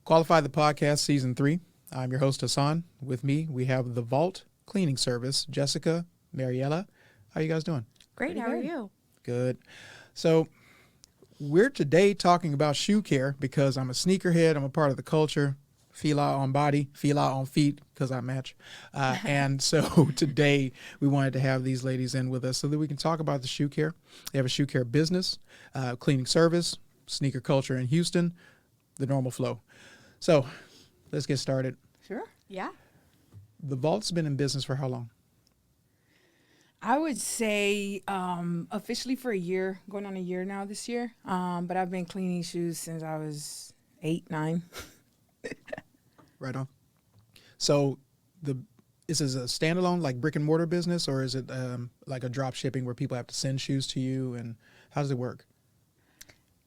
Qualify the Podcast Season 3. I'm your host, Hassan. With me, we have the Vault Cleaning Service, Jessica, Mariela. How you guys doing? Great. How are you? Good. So we're today talking about shoe care because I'm a sneakerhead. I'm a part of the culture. Fila on body, fila on feet, because I match. And so today we wanted to have these ladies in with us so that we can talk about the shoe care. They have a shoe care business, cleaning service, sneaker culture in Houston, the normal flow. So let's get started. Sure. Yeah. The Vault's been in business for how long? I would say officially for a year, going on a year now this year. But I've been cleaning shoes since I was 8, 9. Right on. So is this a standalone like brick and mortar business, or is it like a drop shipping where people have to send shoes to you, and how does it work?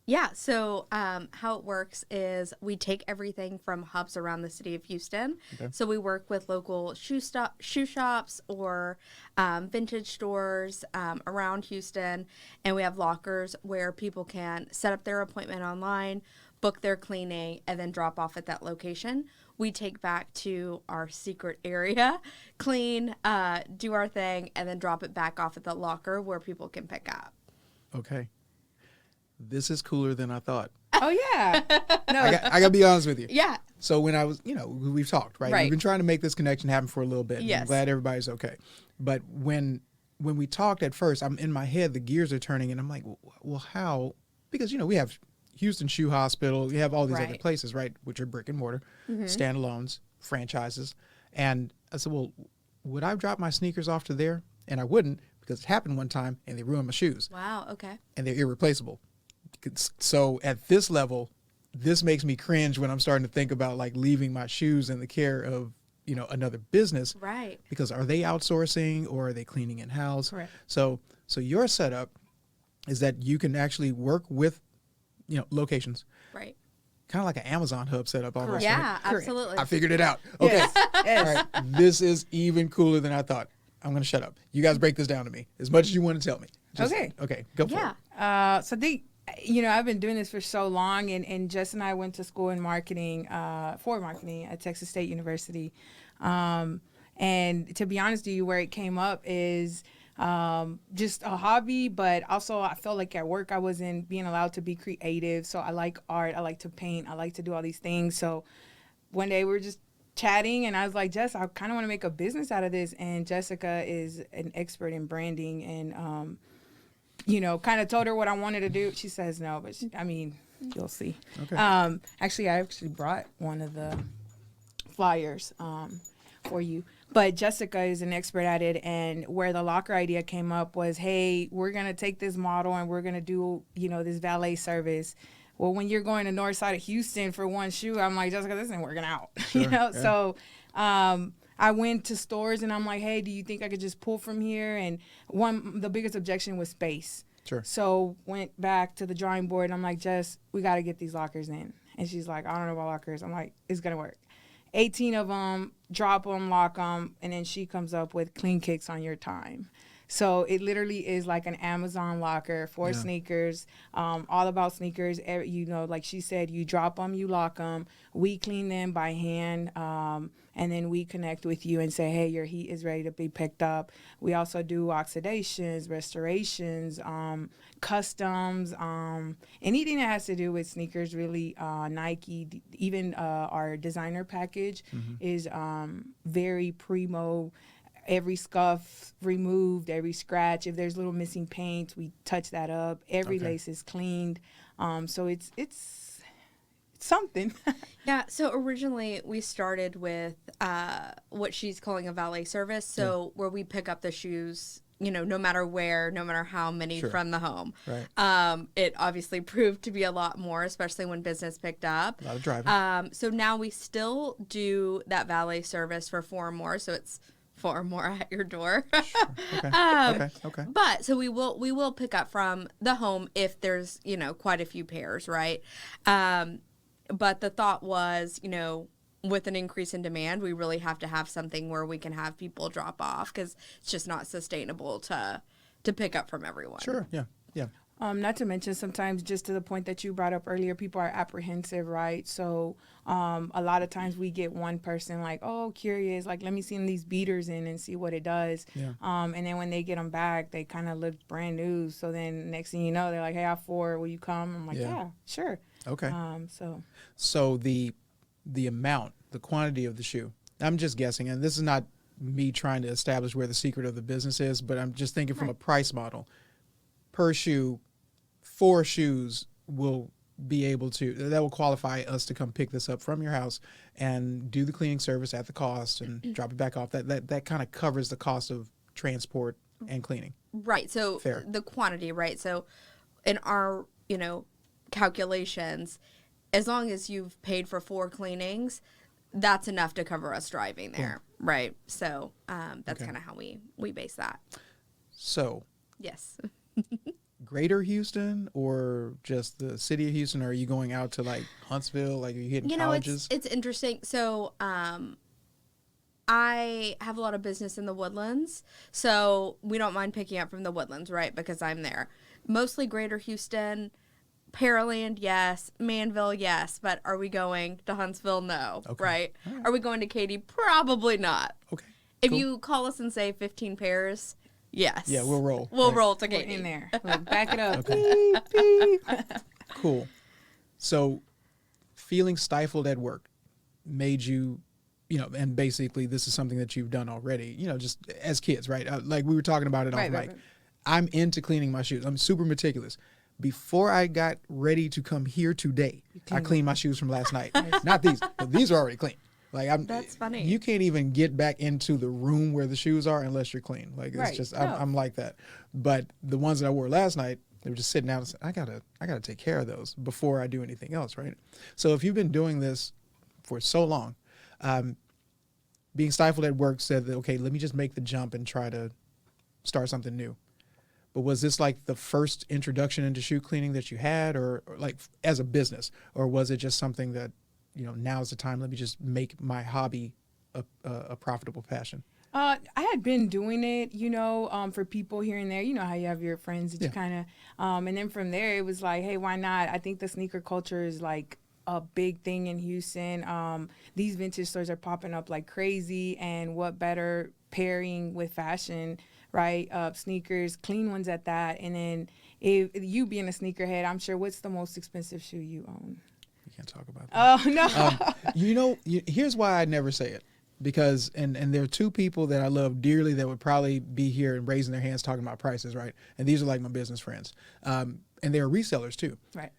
Yeah. So how it works is we take everything from hubs around the city of Houston. Okay. So we work with local shoe shops or vintage stores around Houston, and we have lockers where people can set up their appointment online, book their cleaning, and then drop off at that location. We take back to our secret area, clean, do our thing, and then drop it back off at the locker where people can pick up. Okay. This is cooler than I thought. Oh, yeah. No, I got to be honest with you. Yeah. So when I was, we've talked, right? Right. We've been trying to make this connection happen for a little bit. Yes. I'm glad everybody's okay. But when we talked at first, I'm in my head, the gears are turning, and I'm like, well, how? Because, we have Houston Shoe Hospital. We have all these other Right. places, right, which are brick and mortar, standalones, franchises. And I said, well, would I drop my sneakers off to there? And I wouldn't, because it happened one time, and they ruined my shoes. Wow. Okay. And they're irreplaceable. So at this level, this makes me cringe when I'm starting to think about like leaving my shoes in the care of, another business. Right. Because are they outsourcing or are they cleaning in house? Correct. So your setup is that you can actually work with, locations, Right. kind of like an Amazon hub setup almost. Yeah. right? Correct. Absolutely. I figured it out. Okay. Yes. Yes. All right. This is even cooler than I thought. I'm going to shut up. You guys break this down to me as much as you want to tell me. Okay. Okay. Go for Yeah. it. So I've been doing this for so long, and Jess and I went to school in marketing, for marketing at Texas State University. And to be honest with you, where it came up is just a hobby, but also I felt like at work I wasn't being allowed to be creative. So I like art, I like to paint, I like to do all these things. So one day we were just chatting, and I was like, Jess, I kind of want to make a business out of this. And Jessica is an expert in branding, and kind of told her what I wanted to do. She says no, but you'll see. Okay. Actually, I brought one of the flyers for you. But Jessica is an expert at it, and where the locker idea came up was, hey, we're going to take this model and we're going to do, this valet service. Well, when you're going to north side of Houston for one shoe, I'm like, Jessica, this ain't working out. Sure, yeah. So I went to stores and I'm like, hey, do you think I could just pull from here? And the biggest objection was space. Sure. So went back to the drawing board and I'm like, Jess, we got to get these lockers in. And she's like, I don't know about lockers. I'm like, it's going to work. 18 of them, drop them, lock them, and then she comes up with clean kicks on your time. So it literally is like an Amazon locker for sneakers, all about sneakers. Like she said, you drop them, you lock them. We clean them by hand, and then we connect with you and say, hey, your heat is ready to be picked up. We also do oxidations, restorations, customs, anything that has to do with sneakers, really. Nike, even our designer package is very primo. Every scuff removed, every scratch. If there's little missing paint, we touch that up. Every lace is cleaned. So it's something. Yeah, so originally we started with what she's calling a valet service, so where we pick up the shoes, no matter where, no matter how many from the home. Right. It obviously proved to be a lot more, especially when business picked up. A lot of driving. So now we still do that valet service for 4 more, so it's 4 more at your door. Okay. Okay. But so we will pick up from the home if there's, quite a few pairs, right? But the thought was, with an increase in demand, we really have to have something where we can have people drop off because it's just not sustainable to pick up from everyone. Sure. Yeah. Yeah. Not to mention sometimes just to the point that you brought up earlier, people are apprehensive, right? So a lot of times we get one person like, oh, curious, like, let me send these beaters in and see what it does. Yeah. And then when they get them back, they kind of look brand new. So then next thing you know, they're like, hey, I have 4, will you come? I'm like, yeah, sure. Okay. So the amount, the quantity of the shoe, I'm just guessing, and this is not me trying to establish where the secret of the business is, but I'm just thinking from a price model. Per shoe, 4 shoes will be able to, that will qualify us to come pick this up from your house and do the cleaning service at the cost and drop it back off. That kind of covers the cost of transport and cleaning. Right. So Fair. the quantity, right? So in our, calculations, as long as you've paid for 4 cleanings, that's enough to cover us driving there. Right. So that's kind of how we base that. So Yes. Greater Houston or just the city of Houston? Or are you going out to like Huntsville? Like, are you hitting colleges? It's interesting. So I have a lot of business in the Woodlands, so we don't mind picking up from the Woodlands, right? Because I'm there. Mostly Greater Houston, Pearland, yes. Manville, yes. But are we going to Huntsville? No. Okay. Right? All right. Are we going to Katy? Probably not. Okay. If Cool. you call us and say 15 pairs, yes. Yeah, we'll roll. We'll Right. roll to we're Katy. in there. Like, back it up. Okay. Beep, beep. Cool. So feeling stifled at work made you, and basically this is something that you've done already, just as kids, right? Like we were talking about it off mic. Right. I'm into cleaning my shoes. I'm super meticulous. Before I got ready to come here today, I cleaned my shoes from last night. Not these, but these are already clean. Like That's funny. You can't even get back into the room where the shoes are unless you're clean. Like it's Right. just, No. I'm like that. But the ones that I wore last night, they were just sitting out and said, I gotta take care of those before I do anything else, right? So if you've been doing this for so long, being stifled at work said that, okay, let me just make the jump and try to start something new. But was this like the first introduction into shoe cleaning that you had, or like as a business, or was it just something that, now's the time, let me just make my hobby a profitable passion? I had been doing it, for people here and there. You know how you have your friends that you kind of, and then from there it was like, hey, why not? I think the sneaker culture is like a big thing in Houston. These vintage stores are popping up like crazy, and what better pairing with fashion, right? Sneakers, clean ones at that. And then if you being a sneakerhead, I'm sure, what's the most expensive shoe you own? We can't talk about that. Oh, no. Here's why I never say it. Because, and there are 2 people that I love dearly that would probably be here and raising their hands talking about prices, right? And these are like my business friends. And they're resellers too. Right.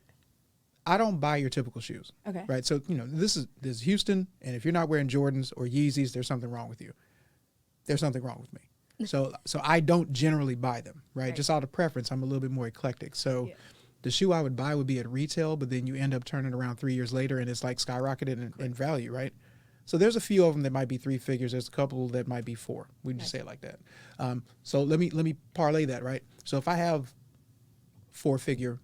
I don't buy your typical shoes. Okay. Right. So, this is Houston. And if you're not wearing Jordans or Yeezys, there's something wrong with you. There's something wrong with me. So I don't generally buy them, right? Just out of preference, I'm a little bit more eclectic. So the shoe I would buy would be at retail, but then you end up turning around 3 years later and it's like skyrocketed in value, right? So there's a few of them that might be 3 figures. There's a couple that might be 4. We can just say it like that. So let me parlay that, right? So if I have 4-figure,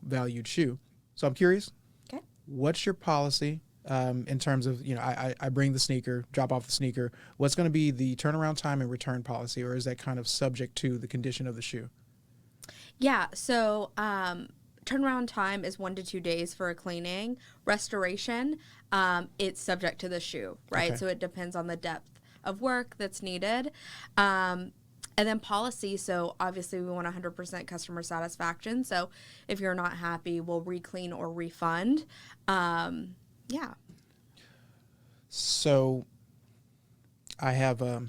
valued shoe. So I'm curious. Okay. What's your policy in terms of, I bring the sneaker, drop off the sneaker. What's going to be the turnaround time and return policy, or is that kind of subject to the condition of the shoe? Yeah. So turnaround time is 1 to 2 days for a cleaning. Restoration, it's subject to the shoe, right? Okay. So it depends on the depth of work that's needed. And then policy, so obviously we want 100% customer satisfaction. So if you're not happy, we'll re-clean or refund. Yeah. So I have a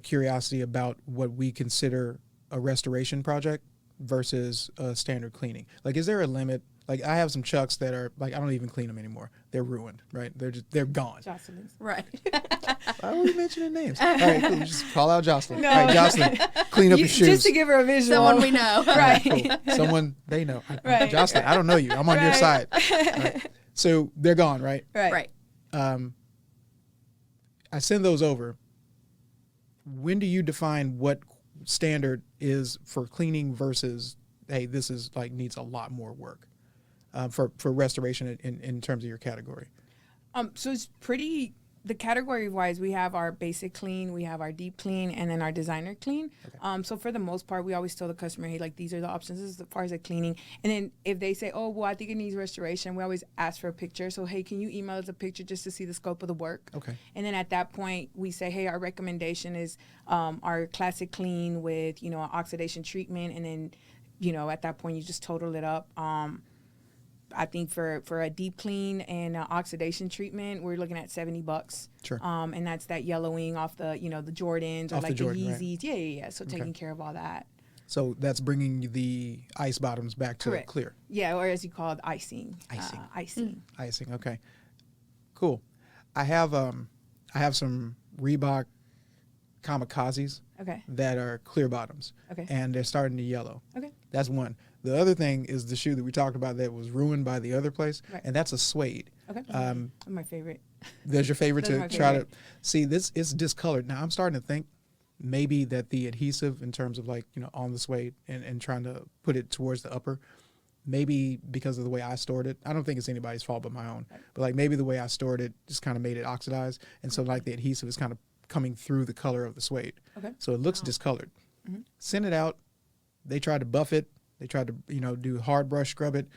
curiosity about what we consider a restoration project versus a standard cleaning. Like, is there a limit? Like, I have some Chucks that are like, I don't even clean them anymore. They're ruined, right? They're gone. Jocelyn's. Right. Why are we mentioning names? All right, cool. Just call out Jocelyn. No. All right, Jocelyn, clean up your shoes. Just to give her a visual. Someone we know. All right, Right. cool. Someone they know. Right. Jocelyn, I don't know you. I'm on your Right. side. Right. So they're gone, right? Right. I send those over. When do you define what standard is for cleaning versus, hey, this is like needs a lot more work for restoration in terms of your category? So it's pretty the category wise, we have our basic clean, we have our deep clean, and then our designer clean. So for the most part, we always tell the customer, hey, like these are the options as far as the cleaning. And then if they say, oh, well, I think it needs restoration, we always ask for a picture. So, hey, can you email us a picture just to see the scope of the work? Okay. And then at that point, we say, hey, our recommendation is our classic clean with, you know, an oxidation treatment. And then, you know, at that point, you just total it up. I think for a deep clean and oxidation treatment, we're looking at $70. Sure. And that's that yellowing off the, you know, the Jordans or Off like the the Jordan, right. Yeezys. Yeah. So taking care of all that. So that's bringing the ice bottoms back to Correct. clear. Yeah, or as you call it, icing. Icing. Icing. Icing. Okay. Cool. I have some Reebok Kamikazes Okay. that are clear bottoms. Okay. And they're starting to yellow. Okay. That's one. The other thing is the shoe that we talked about that was ruined by the other place, Right. and that's a suede. Okay. My favorite. That's your favorite That's to my try to favorite. see. This is discolored. Now I'm starting to think maybe that the adhesive in terms of like, you know, on the suede and trying to put it towards the upper, maybe because of the way I stored it. I don't think it's anybody's fault but my own. But like maybe the way I stored it just kind of made it oxidize. And so like the adhesive is kind of coming through the color of the suede. Okay. So it looks discolored. Send it out. They tried to buff it. They tried to, you know, do hard brush scrub it.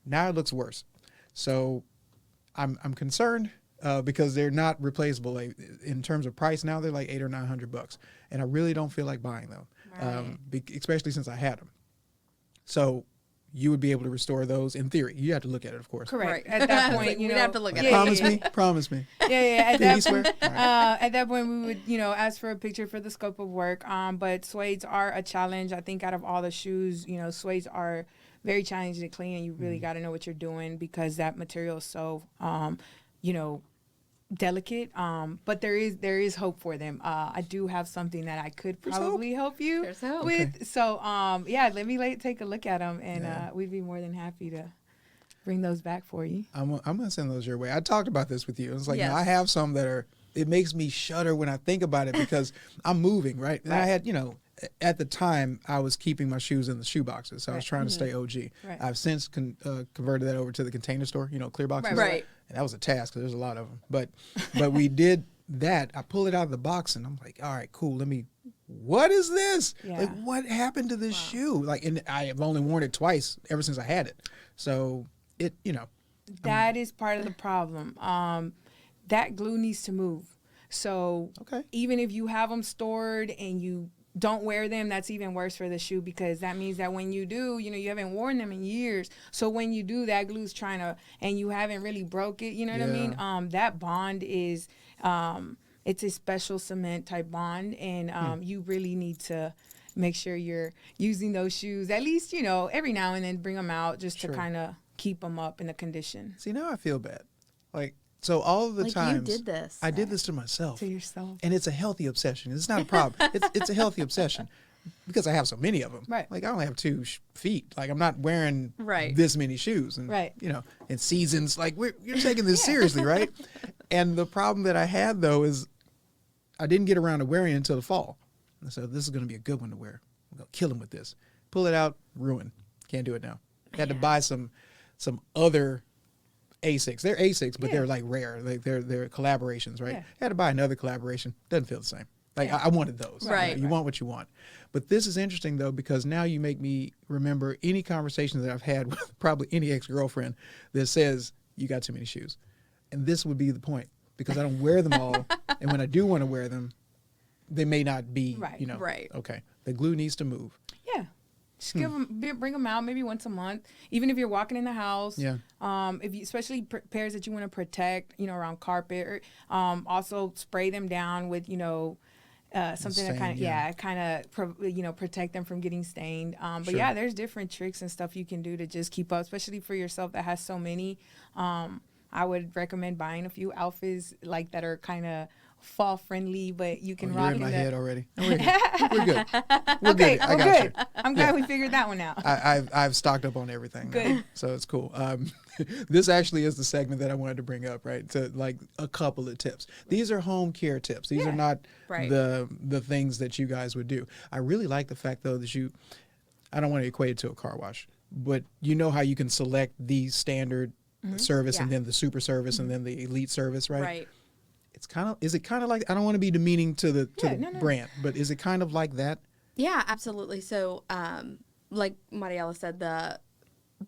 Now it looks worse. So I'm concerned because they're not replaceable. Like, in terms of price now, they're like $800 or $900, and I really don't feel like buying them, especially since I had them. So you would be able to restore those in theory. You have to look at it, of course. Correct. At that point, you We'd know, have to look at yeah, it. Promise yeah, me. Promise me. Yeah. At Did that he swear? point, All right. at that point, we would, you know, ask for a picture for the scope of work. But suedes are a challenge. I think out of all the shoes, you know, suedes are very challenging to clean, and you really got to know what you're doing because that material is so, you know, delicate. But there is hope for them. I do have something that I could probably help you There's hope. with. Okay. So, yeah, let me take a look at them, and we'd be more than happy to bring those back for you. I'm going to send those your way. I talked about this with you. It's like, Yes. you know, I have some that are, it makes me shudder when I think about it because I'm moving, right? And I had, you know, at the time I was keeping my shoes in the shoe boxes. So I was trying to stay OG. Right. I've since converted that over to the Container Store, you know, clear boxes. Right. And that was a task because there's a lot of them. But we did that. I pull it out of the box and I'm like, all right, cool. What is this? Yeah. Like, what happened to this shoe? Like, and I have only worn it twice ever since I had it. So it, you know. That is part of the problem. That glue needs to move. So Okay. even if you have them stored and you don't wear them, that's even worse for the shoe because that means that when you do, you know, you haven't worn them in years. So when you do, that glue's trying to, and you haven't really broke it, you know what I mean? That bond is, it's a special cement type bond, and you really need to make sure you're using those shoes at least, you know, every now and then bring them out just to kind of keep them up in the condition. See, now I feel bad. Like, so all of the Like, times you did this. I did this to myself. To yourself. And it's a healthy obsession. It's not a problem. it's a healthy obsession because I have so many of them. Right. Like, I only have 2 feet. Like, I'm not wearing this many shoes. And, you know, in seasons, like, you're taking this seriously, right? And the problem that I had, though, is I didn't get around to wearing it until the fall. And so this is going to be a good one to wear. I'm going to kill him with this. Pull it out, ruin. Can't do it now. Had to buy some other Asics. They're Asics, but they're like rare. Like they're collaborations, right? Yeah. Had to buy another collaboration. Doesn't feel the same. Like I wanted those. Right. You want what you want. But this is interesting though because now you make me remember any conversation that I've had with probably any ex-girlfriend that says you got too many shoes, and this would be the point because I don't wear them all, and when I do want to wear them, they may not be. You know. Right. Okay. The glue needs to move. Yeah. Just bring them out maybe once a month, even if you're walking in the house. Yeah. If you, especially pairs that you want to protect, you know, around carpet, or also spray them down with, you know, something that kind of protect them from getting stained. But yeah, there's different tricks and stuff you can do to just keep up, especially for yourself that has so many. I would recommend buying a few outfits like that are kind of fall friendly, but you can rock You're in my the head already. We're good. We're okay, good. I we're got good. you. I'm glad we figured that one out. I've stocked up on everything. Good. Now, so it's cool. This actually is the segment that I wanted to bring up, right? To like a couple of tips. These are home care tips. These are not the things that you guys would do. I really like the fact though that I don't want to equate it to a car wash, but you know how you can select the standard service and then the super service and then the elite service, right? Right. It's kind of, is it kind of like, I don't want to be demeaning to the no. brand, but is it kind of like that? Yeah, absolutely. So, like Mariela said, the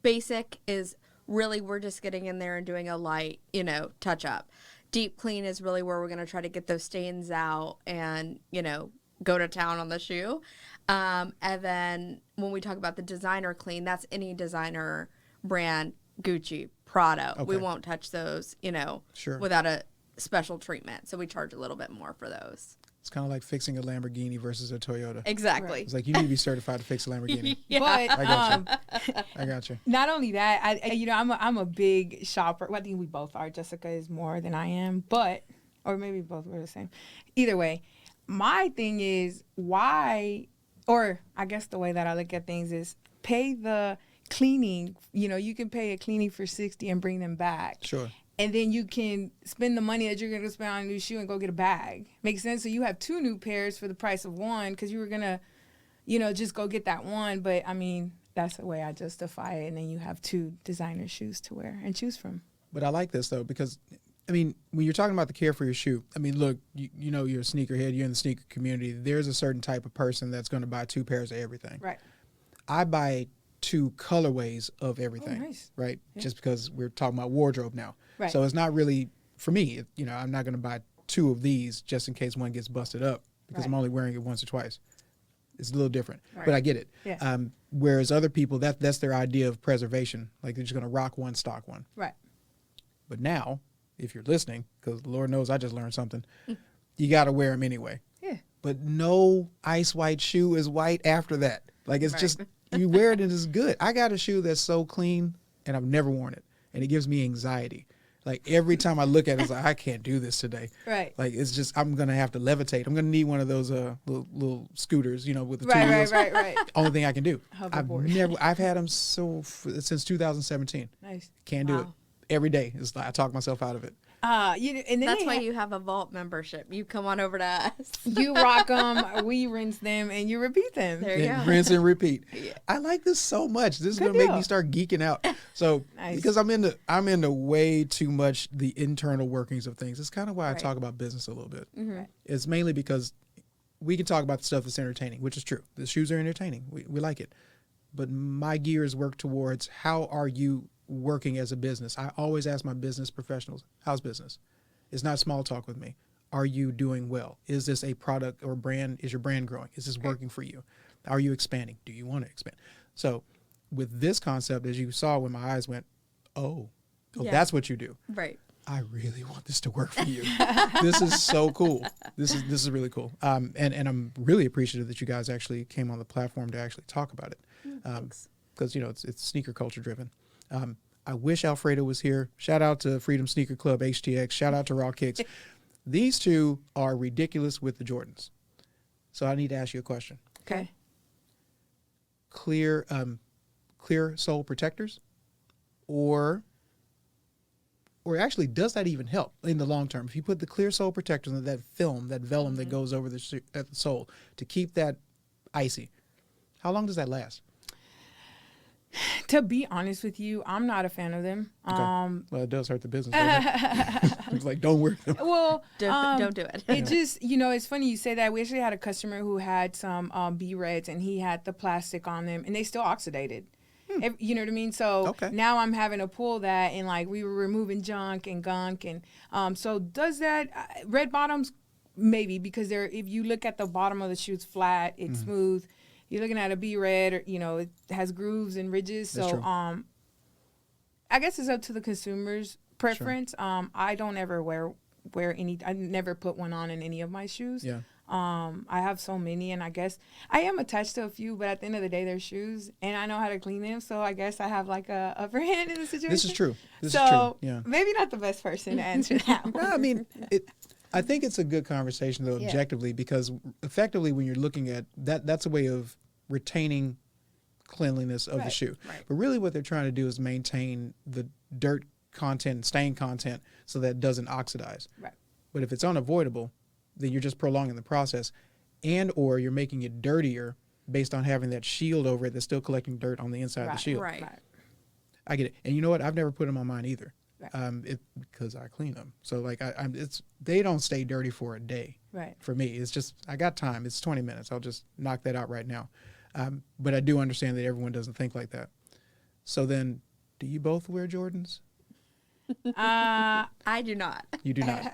basic is really we're just getting in there and doing a light, touch up. Deep clean is really where we're going to try to get those stains out and, go to town on the shoe. And then when we talk about the designer clean, that's any designer brand, Gucci, Prada. Okay. We won't touch those, Sure. without a special treatment. So we charge a little bit more for those. It's kind of like fixing a Lamborghini versus a Toyota. Exactly. It's like you need to be certified to fix a Lamborghini. Yeah. But I got you. not only that, I'm a big shopper. Well, I think we both are. Jessica is more than I am, or maybe both were the same. Either way, my thing is why, or I guess the way that I look at things is pay the cleaning. You can pay a cleaning for $60 and bring them back. Sure. And then you can spend the money that you're going to spend on a new shoe and go get a bag. Makes sense? So you have 2 new pairs for the price of one because you were going to, just go get that one. But, I memean, that's the way I justify it. And then you have 2 designer shoes to wear and choose from. But I like this, though, because, I mean, when you're talking about the care for your shoe, I mean, look, you know you're a sneakerhead. You're in the sneaker community. There's a certain type of person that's going to buy 2 pairs of everything. Right. I buy 2 colorways of everything. Oh, nice. Right? Yeah. Just because we're talking about wardrobe now. Right. So it's not really, for me, I'm not going to buy 2 of these just in case one gets busted up because I'm Right. only wearing it once or twice. It's a little different, Right. but I get it. Yeah. Whereas other people, that's their idea of preservation. Like they're just going to rock one, stock one. Right. But now, if you're listening, because Lord knows I just learned something, you got to wear them anyway. Yeah. But no ice white shoe is white after that. Like it's Right. just, you wear it and it's good. I got a shoe that's so clean and I've never worn it. And it gives me anxiety. Like every time I look at it, it's like, I can't do this today. Right. Like it's just, I'm going to have to levitate. I'm going to need one of those little scooters, with the 2 wheels. Right. Only thing I can do. Hoverboard. I've had them since 2017. Nice. Can't do it. Wow. Every day. It's like I talk myself out of it. And then That's why you have a Vault membership. You come on over to us. you rock them, we rinse them, and you repeat them. There you And go. rinse and repeat. Yeah. I like this so much. This is Good gonna make deal. me start geeking out. So Nice. because I'm into way too much the internal workings of things. It's kind of why I Right. talk about business a little bit. Mm-hmm. It's mainly because we can talk about the stuff that's entertaining, which is true. The shoes are entertaining. We like it. But my gears work towards how are you working as a business. I always ask my business professionals, how's business? It's not small talk with me. Are you doing well? Is this a product or brand? Is your brand growing? Is this working for you? Are you expanding? Do you want to expand? So with this concept, as you saw when my eyes went, oh, Yeah. that's what you do. Right. I really want this to work for you. This is so cool. This is really cool. And I'm really appreciative that you guys actually came on the platform to actually talk about it. Thanks. Because, it's sneaker culture driven. I wish Alfredo was here. Shout out to Freedom Sneaker Club, HTX. Shout out to Raw Kicks. These 2 are ridiculous with the Jordans. So I need to ask you a question. Okay. Clear sole protectors, or actually, does that even help in the long term? If you put the clear sole protectors and that film, that vellum that goes over at the sole to keep that icy, how long does that last? To be honest with you, I'm not a fan of them. Okay. Well, it does hurt the business. Doesn't it? It's like, don't wear them. Well, Don't do it. it just, it's funny you say that. We actually had a customer who had some B-Reds and he had the plastic on them and they still oxidated. You know what I mean? So Okay. now I'm having to pull that and like we were removing junk and gunk. And so does that, red bottoms, maybe, because if you look at the bottom of the shoe, it's flat, it's smooth. You're looking at a B-Red, or, it has grooves and ridges. That's So true. I guess it's up to the consumer's preference. I don't ever wear any. I never put one on in any of my shoes. Yeah. I have so many, and I guess I am attached to a few, but at the end of the day, they're shoes, and I know how to clean them. So I guess I have like a upper hand in the situation. This is true. This so is true. Yeah. maybe not the best person to answer that one. No, I mean, I think it's a good conversation, though, Yeah. objectively, because effectively when you're looking at that's a way of retaining cleanliness of the Right, shoe. right. But really what they're trying to do is maintain the dirt content and stain content so that it doesn't oxidize. Right. But if it's unavoidable, then you're just prolonging the process, and or you're making it dirtier based on having that shield over it that's still collecting dirt on the inside of the Right, shield. Right. Right. I get it. And you know what? I've never put them on mine either. because I clean them. So like they don't stay dirty for a day. Right. For me, it's just I got time. It's 20 minutes. I'll just knock that out right now. But I do understand that everyone doesn't think like that. So then, do you both wear Jordans? I do not. You do not.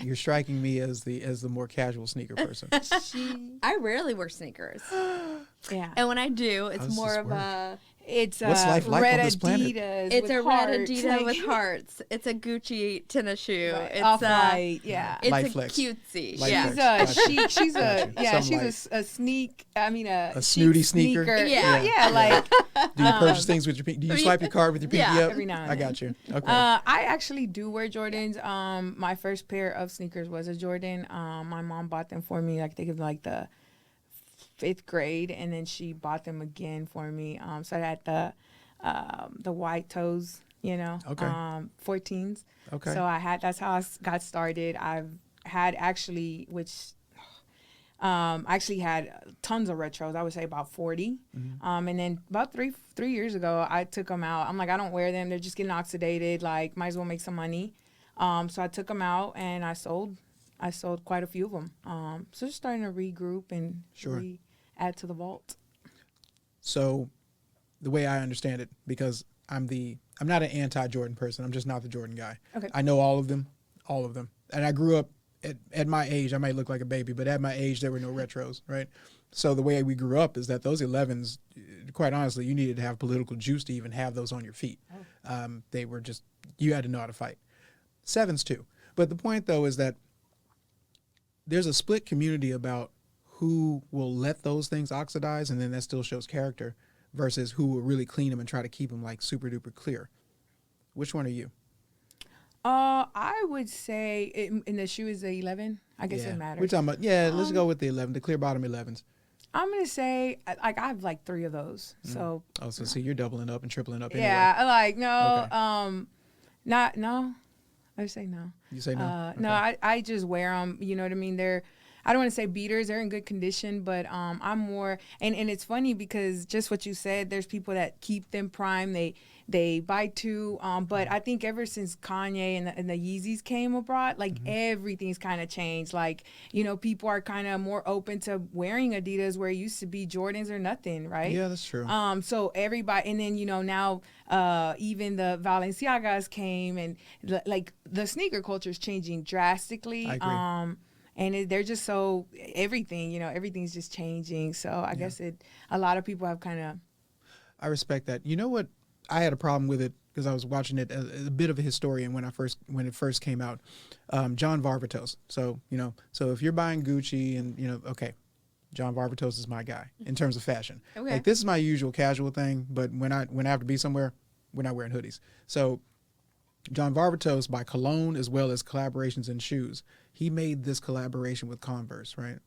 You're striking me as the more casual sneaker person. I rarely wear sneakers. Yeah. And when I do, it's does more this of work? It's What's life like red on this planet? Adidas. it's with a red hearts, Adidas like- with hearts. It's a Gucci tennis shoe. Right. It's Off-white, yeah. It's Light a flex. cutesy. Light Yeah. She's flex. a chic. She's a Gotcha. yeah. Something She's a sneak. I mean A chic snooty sneaker? Yeah. Yeah. Like Do you purchase things with your pinky? Do you swipe your card with your pinky Yeah. up? Every now and I then. got you. Okay. I actually do wear Jordans. My first pair of sneakers was a Jordan. My mom bought them for me. I think of like the 5th grade, and then she bought them again for me. So I had the white toes, you know, Okay. 14s. Okay. So that's how I got started. I've had actually, actually had tons of retros. I would say about 40. And then about three years ago, I took them out. I'm like, I don't wear them. They're just getting oxidated. Like, might as well make some money. So I took them out and I sold quite a few of them. So just starting to regroup and Sure. add to the vault. So the way I understand it, because I'm not an anti-Jordan person. I'm just not the Jordan guy. Okay. I know all of them. And I grew up at my age. I might look like a baby, but at my age, there were no retros, right? So the way we grew up is that those 11s, quite honestly, you needed to have political juice to even have those on your feet. They were just, you had to know how to fight. 7s too. But the point though is that there's a split community about who will let those things oxidize, and then that still shows character, versus who will really clean them and try to keep them like super duper clear. Which one are you? I would say in the shoe is the 11. I guess it matters. We're talking about, let's go with the 11, the clear bottom 11s. I'm gonna say like I have like 3 of those. So Oh, so see, you're doubling up and tripling up anyway. yeah, I like no, Okay. not no. I would say no. You say no? No, Okay. I just wear them. You know what I mean? I don't want to say beaters. They're in good condition, but I'm more. And it's funny because just what you said, there's people that keep them prime. They buy 2. But I think ever since Kanye and the Yeezys came abroad, like everything's kind of changed. Like, you know, people are kind of more open to wearing Adidas where it used to be Jordans or nothing, right? Yeah, that's true. So everybody, and then, you know, now even the Balenciagas came, and like the sneaker culture is changing drastically. I agree. And they're just so everything, you know, everything's just changing. So I guess a lot of people have kind of. I respect that. You know what? I had a problem with it because I was watching it as a bit of a historian when it first came out. John Varvatos. So, you know, so if you're buying Gucci and, you know, okay, John Varvatos is my guy in terms of fashion. Okay. Like, this is my usual casual thing, but when I have to be somewhere, we're not wearing hoodies. So John Varvatos, by cologne as well as collaborations in shoes, he made this collaboration with Converse, right?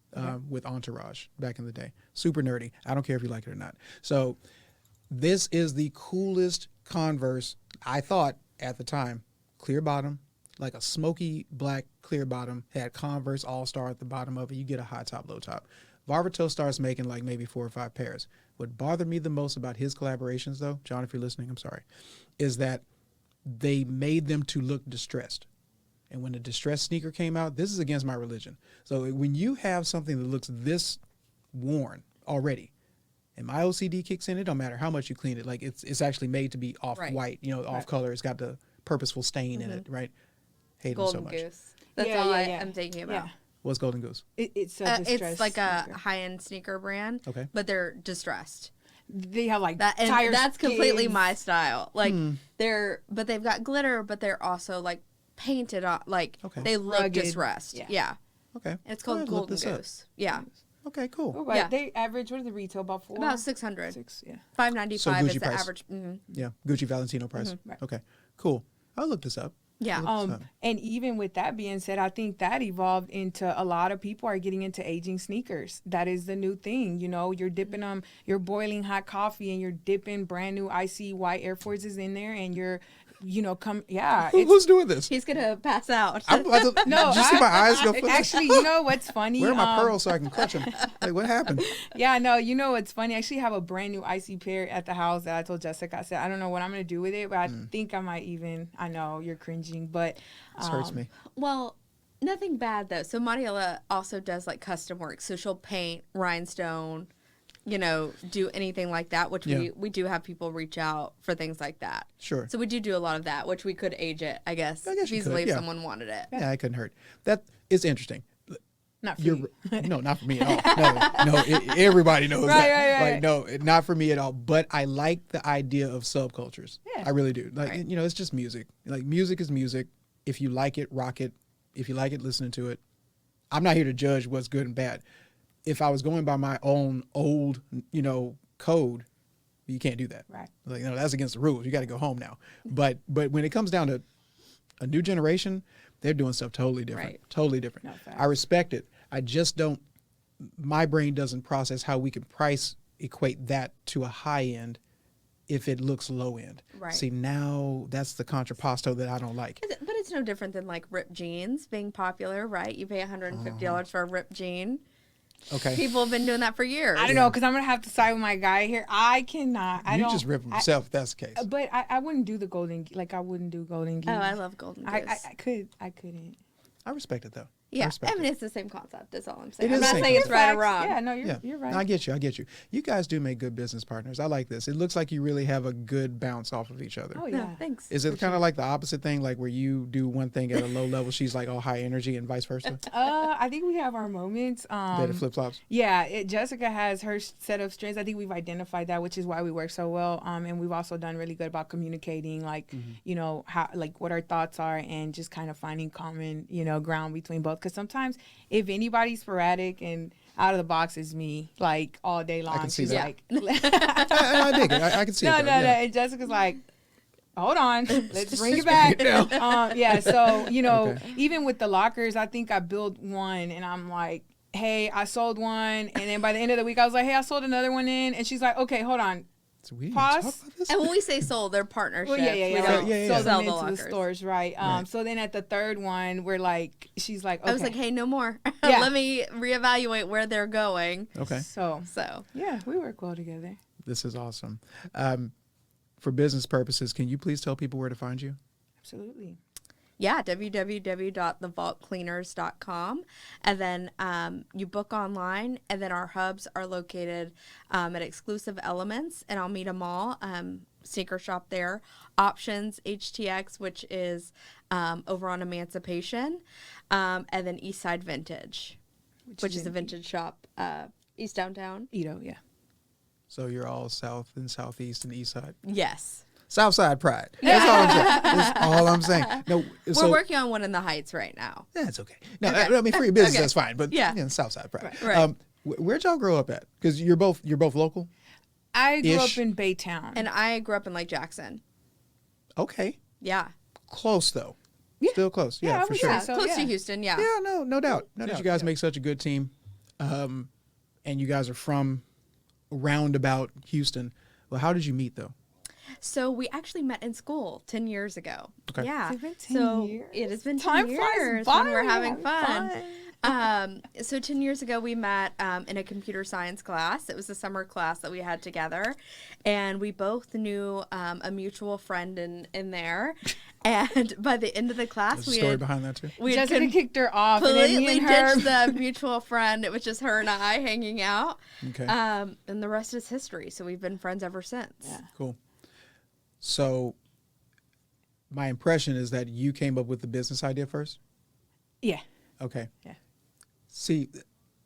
With Entourage back in the day. Super nerdy. I don't care if you like it or not. So this is the coolest Converse, I thought at the time. Clear bottom, like a smoky black clear bottom, had Converse All-Star at the bottom of it. You get a high top, low top. Varvatos starts making like maybe 4 or 5 pairs. What bothered me the most about his collaborations, though, John, if you're listening, I'm sorry, is that they made them to look distressed. And when the distressed sneaker came out, this is against my religion. So when you have something that looks this worn already, and my OCD kicks in, it don't matter how much you clean it. Like, it's actually made to be off white, you know, off color. It's got the purposeful stain in it, right? Hate them so Golden much. Goose. That's Yeah, all yeah, I yeah. am thinking about. Yeah. What's Golden Goose? It's a distressed It's like a sneaker. high-end sneaker brand, Okay. but they're distressed. They have like And tire that's completely skids. my style. Like but they've got glitter, but they're also like painted on, like Okay. they look Rugged. distressed. Yeah. Yeah. Okay. It's I'll called have to look Golden this up. Goose. Yeah. Okay, cool. Oh, right. Yeah. They average, what is the retail, about 4? About 600. 6, yeah. $5.95 So is Gucci the price. average. Yeah, Gucci Valentino price. Right. Okay, cool. I'll look this up. Yeah. So- And even with that being said, I think that evolved into a lot of people are getting into aging sneakers. That is the new thing. You know, you're dipping them, you're boiling hot coffee and you're dipping brand new icy white Air Forces in there, and you're come. Yeah, Who's doing this? He's gonna pass out. I'm about to, No, did you see my eyes go? actually, you know what's funny? Where are my pearls so I can clutch them? Like, what happened? Yeah, no, you know what's funny? I actually have a brand new icy pear at the house that I told Jessica. I said, I don't know what I'm going to do with it, but I think I might even, I know you're cringing, but. This hurts me. Well, nothing bad though. So Mariela also does like custom work. So she'll paint, rhinestone, do anything like that, which we do have people reach out for things like that. Sure. So we do a lot of that, which we could age it, I guess you feasibly could, if someone wanted it. Yeah, it couldn't hurt. That is interesting. Not for you. No, not for me at all. No, everybody knows Right, that. right. Like, no, not for me at all. But I like the idea of subcultures. Yeah. I really do. Like, Right. it's just music. Like, music is music. If you like it, rock it. If you like it, listening to it. I'm not here to judge what's good and bad. If I was going by my own old, code, you can't do that. Right. Like, that's against the rules. You got to go home now. But when it comes down to a new generation, they're doing stuff totally different. Right. Totally different. No, facts. I respect it. I just don't. My brain doesn't process how we can price equate that to a high end if it looks low end. Right. See, now that's the contrapposto that I don't like. But it's no different than like ripped jeans being popular, right? You pay $150 for a ripped jean. Okay. People have been doing that for years. I don't know, because I'm going to have to side with my guy here. I cannot. I You don't. just rip them yourself if that's the case. But I wouldn't do the golden, I wouldn't do golden geese. Oh, I love golden goose. I couldn't. I respect it, though. I Yeah, respect I mean, it. it's the same concept. That's all I'm saying. It I'm is the not same saying it's right or Facts. wrong. Yeah, no, Yeah. you're right. No, I get you. You guys do make good business partners. I like this. It looks like you really have a good bounce off of each other. Oh, No, yeah. thanks. Is it kind of like the opposite thing, like where you do one thing at a low level, she's like all high energy, and vice versa? I think we have our moments. That it flip flops. Yeah, Jessica has her set of strengths. I think we've identified that, which is why we work so well. And we've also done really good about communicating, like, how, like, what our thoughts are, and just kind of finding common, ground between both. Because sometimes if anybody's sporadic and out of the box is me, like all day long. can see She's that. like, I dig it. I can see no. it. though, yeah. And Jessica's like, hold on, let's bring it back. Yeah, so Okay. even with the lockers, I think I built one, and I'm like, hey, I sold one, and then by the end of the week, I was like, hey, I sold another one in, and she's like, okay, hold on. So we didn't Pause. talk about this? And when we say sold, they're partnerships. Well, yeah. We don't Yeah. Sold sell them the into lockers. the stores, right? Right. So then at the third one, we're like, she's like, okay. I was like, hey, no more. Yeah. Let me reevaluate where they're going. Okay. So So, yeah, we work well together. This is awesome. For business purposes, can you please tell people where to find you? Absolutely. yeah, www.thevaultcleaners.com. And then you book online. And then our hubs are located at Exclusive Elements in Alameda Mall. Sneaker shop there. Options, HTX, which is over on Emancipation. And then Eastside Vintage, which is a vintage shop East Downtown. Edo, yeah. So you're all south and southeast and east side. Yes. South side pride. That's all I'm saying. That's all I'm saying. No, We're working on one in the Heights right now. That's okay. No, I mean for your business, Okay. that's fine. But Yeah. South side pride. Right. Where'd y'all grow up at? Because you're both local. I grew Ish. up in Baytown. And I grew up in Lake Jackson. Okay, Yeah. close though. Yeah. Still close. Yeah, Yeah, I for would sure. say Yeah, so, close yeah. to Houston, yeah. Yeah, no doubt. Now that Yeah, you guys yeah. make such a good team, and you guys are from roundabout Houston. Well, how did you meet though? So we actually met in school 10 years ago. Okay. Yeah. Has it been 10 so years? It has been 10 Time flies years by, when we're having having fun. So 10 years ago we met in a computer science class. It was a summer class that we had together. And we both knew a mutual friend in there. And by the end of the class, There's a we story had, behind that too. we had Jessica kicked her off, and then me completely and her. ditched the mutual friend. It was just her and I hanging out. Okay. And the rest is history. So we've been friends ever since. Yeah. Cool. So, my impression is that you came up with the business idea first. Yeah. Okay. Yeah. See,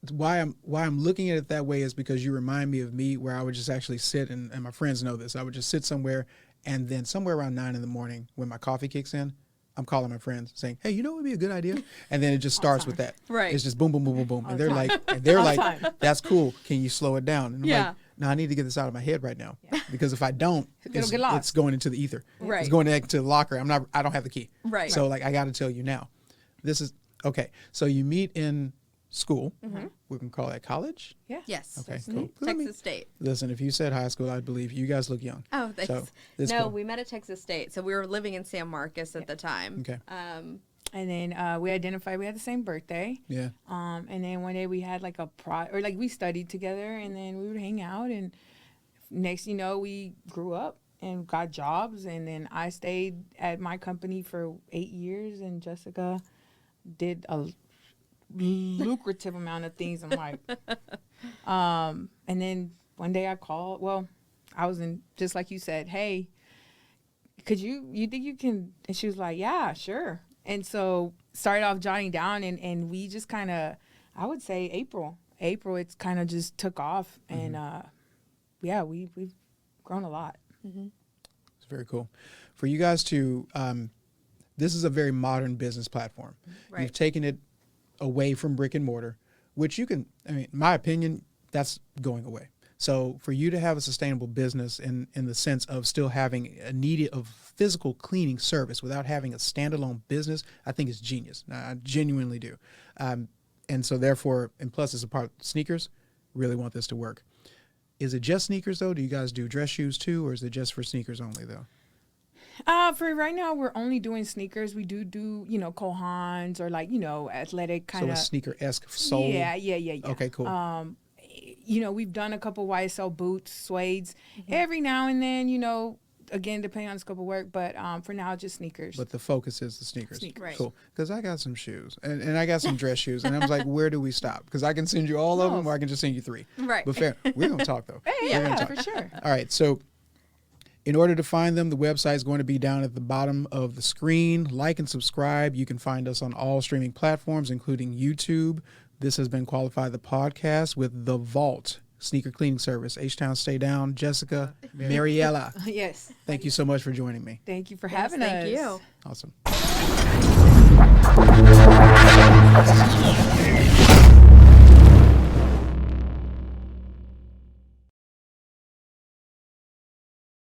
why I'm looking at it that way is because you remind me of me, where I would just actually sit, and my friends know this. I would just sit somewhere, and then somewhere around 9 a.m, when my coffee kicks in, I'm calling my friends saying, "Hey, you know what would be a good idea?" And then it just starts with that. Right. It's just boom, boom, boom, boom, boom, and they're the like, time. "That's cool. Can you slow it down?" And I'm Yeah. like, "No, I need to get this out of my head right now, because if I don't, It'll get lost. it's going into the ether. Right. It's going into the locker. I don't have the key. Right. So like, I got to tell you now. This is okay. So you meet in school. We can call that college. Yeah. Yes. Okay, Mhm. cool. Let me- Texas State. Listen, if you said high school, I'd believe you. You guys look young. Oh, thanks. So, it's no, cool. we met at Texas State. So we were living in San Marcos at the time. Okay. And then we identified we had the same birthday. Yeah. And then one day we had like we studied together, and then we would hang out. And next, we grew up and got jobs. And then I stayed at my company for 8 years, and Jessica did a lucrative amount of things. I'm like, and then one day I called. Well, I was just like you said, hey, you think you can? And she was like, yeah, sure. And so started off jotting down, and we just kind of, I would say April, it's kind of just took off. And we've grown a lot. It's very cool. For you guys to, this is a very modern business platform. Right. You've taken it away from brick and mortar, which you can, in my opinion, that's going away. So for you to have a sustainable business in the sense of still having a need of physical cleaning service without having a standalone business, I think is genius. I genuinely do. And so therefore, and plus it's a part of sneakers, really want this to work. Is it just sneakers though? Do you guys do dress shoes too, or is it just for sneakers only though? For right now, we're only doing sneakers. We do Cole Haans or athletic kind of. So a sneaker-esque sole? Yeah. Okay, cool. We've done a couple YSL boots, suedes. Every now and then, again, depending on the scope of work. But for now, just sneakers. But the focus is the sneakers. Sneakers. Right. Cool. Because I got some shoes and I got some dress shoes. And I was like, where do we stop? Because I can send you all of them or I can just send you 3. Right. But fair. We're going to talk though. Yeah, for sure. All right. So in order to find them, the website is going to be down at the bottom of the screen. Like and subscribe. You can find us on all streaming platforms, including YouTube. This has been Qualified the Podcast with The Vault Sneaker Cleaning Service. H-Town, stay down. Jessica, Mariela. Yes. Thank you so much for joining me. Thank you for having us. Thank you. Awesome.